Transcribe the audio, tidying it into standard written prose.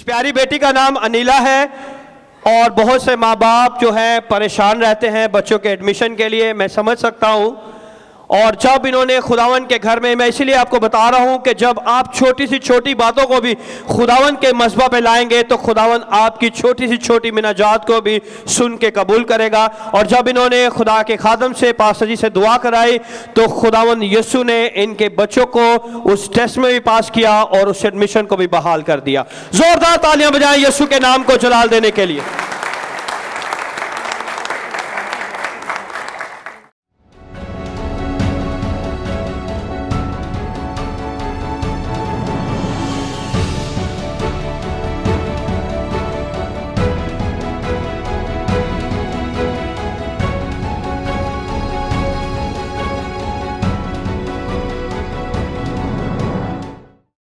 प्यारी बेटी का नाम अनिला है और बहुत से माँ बाप जो हैं परेशान रहते हैं बच्चों के एडमिशन के लिए, मैं समझ सकता हूँ। और जब इन्होंने खुदावन के घर में, मैं इसीलिए आपको बता रहा हूँ कि जब आप छोटी सी छोटी बातों को भी खुदावन के मज़बा पे लाएंगे तो खुदावन आपकी छोटी सी छोटी मिनाजात को भी सुन के कबूल करेगा। और जब इन्होंने खुदा के खादम से, पास्टर जी से दुआ कराई तो खुदावन यीशु ने इनके बच्चों को उस टेस्ट में भी पास किया और उस एडमिशन को भी बहाल कर दिया। जोरदार तालियां बजाएं यीशु के नाम को जलाल देने के लिए।